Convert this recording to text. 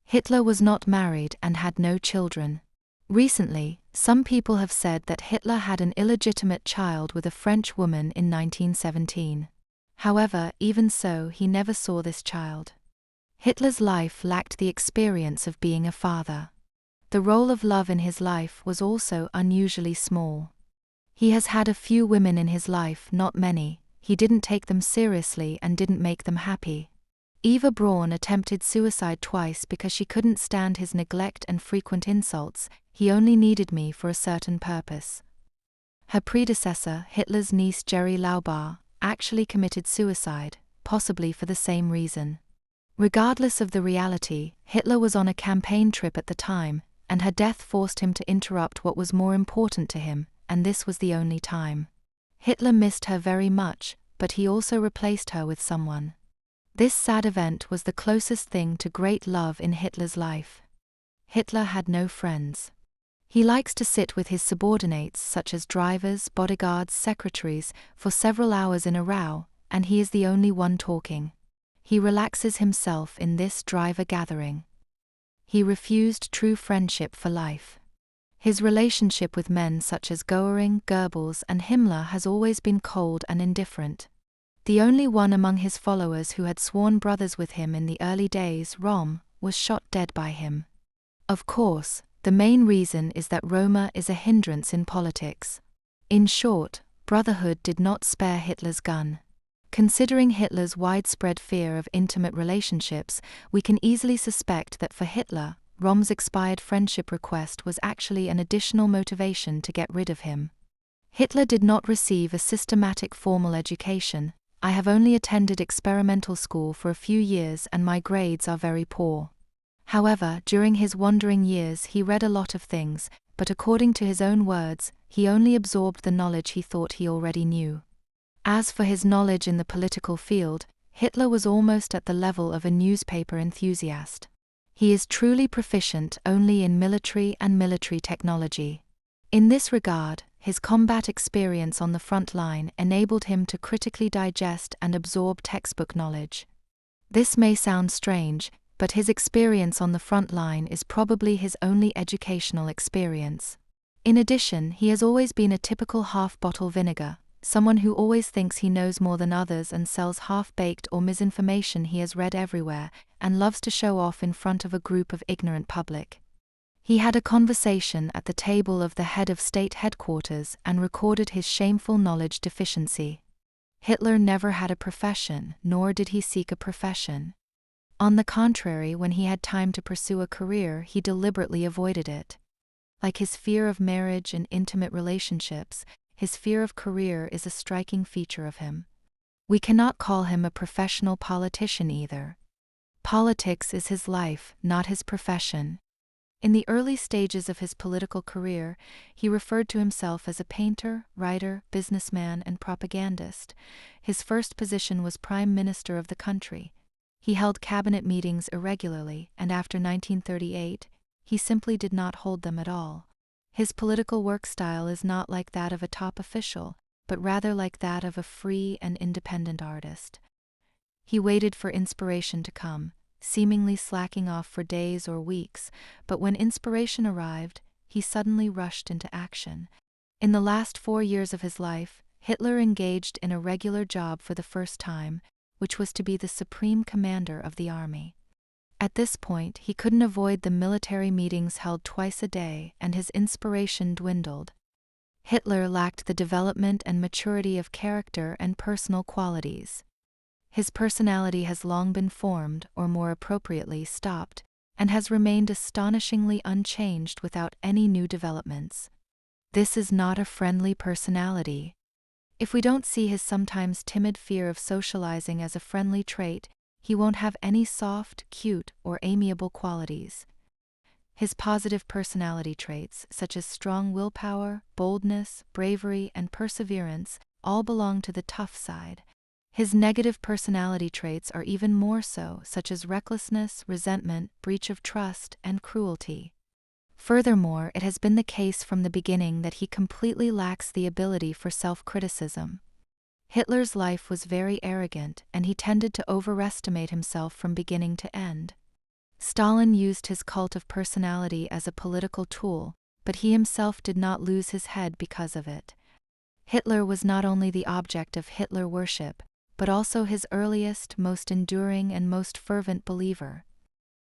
Hitler was not married and had no children. Recently, some people have said that Hitler had an illegitimate child with a French woman in 1917. However, even so, he never saw this child. Hitler's life lacked the experience of being a father. The role of love in his life was also unusually small. He has had a few women in his life, not many. He didn't take them seriously and didn't make them happy. Eva Braun attempted suicide twice because she couldn't stand his neglect and frequent insults. He only needed me for a certain purpose. Her predecessor, Hitler's niece Geri Laubar, actually committed suicide, possibly for the same reason. Regardless of the reality, Hitler was on a campaign trip at the time, and her death forced him to interrupt what was more important to him, and this was the only time. Hitler missed her very much, but he also replaced her with someone. This sad event was the closest thing to great love in Hitler's life. Hitler had no friends. He likes to sit with his subordinates such as drivers, bodyguards, secretaries, for several hours in a row, and he is the only one talking. He relaxes himself in this driver gathering. He refused true friendship for life. His relationship with men such as Göring, Goebbels, and Himmler has always been cold and indifferent. The only one among his followers who had sworn brothers with him in the early days, Röhm, was shot dead by him. Of course, the main reason is that Römer is a hindrance in politics. In short, brotherhood did not spare Hitler's gun. Considering Hitler's widespread fear of intimate relationships, we can easily suspect that for Hitler, Röhm's expired friendship request was actually an additional motivation to get rid of him. Hitler did not receive a systematic formal education. I have only attended experimental school for a few years and my grades are very poor. However, during his wandering years he read a lot of things, but according to his own words, he only absorbed the knowledge he thought he already knew. As for his knowledge in the political field, Hitler was almost at the level of a newspaper enthusiast. He is truly proficient only in military and military technology. In this regard, his combat experience on the front line enabled him to critically digest and absorb textbook knowledge. This may sound strange, but his experience on the front line is probably his only educational experience. In addition, he has always been a typical half-bottle vinegar, someone who always thinks he knows more than others and sells half-baked or misinformation he has read everywhere, and loves to show off in front of a group of ignorant public. He had a conversation at the table of the head of state headquarters and recorded his shameful knowledge deficiency. Hitler never had a profession, nor did he seek a profession. On the contrary, when he had time to pursue a career, he deliberately avoided it. Like his fear of marriage and intimate relationships, his fear of career is a striking feature of him. We cannot call him a professional politician either. Politics is his life, not his profession. In the early stages of his political career, he referred to himself as a painter, writer, businessman, and propagandist. His first position was Prime Minister of the country. He held cabinet meetings irregularly, and after 1938, he simply did not hold them at all. His political work style is not like that of a top official, but rather like that of a free and independent artist. He waited for inspiration to come, seemingly slacking off for days or weeks, but when inspiration arrived, he suddenly rushed into action. In the last 4 years of his life, Hitler engaged in a regular job for the first time, which was to be the supreme commander of the army. At this point, he couldn't avoid the military meetings held twice a day, and his inspiration dwindled. Hitler lacked the development and maturity of character and personal qualities. His personality has long been formed, or more appropriately, stopped, and has remained astonishingly unchanged without any new developments. This is not a friendly personality. If we don't see his sometimes timid fear of socializing as a friendly trait, he won't have any soft, cute, or amiable qualities. His positive personality traits, such as strong willpower, boldness, bravery, and perseverance, all belong to the tough side. His negative personality traits are even more so, such as recklessness, resentment, breach of trust, and cruelty. Furthermore, it has been the case from the beginning that he completely lacks the ability for self-criticism. Hitler's life was very arrogant, and he tended to overestimate himself from beginning to end. Stalin used his cult of personality as a political tool, but he himself did not lose his head because of it. Hitler was not only the object of Hitler worship, but also his earliest, most enduring and most fervent believer.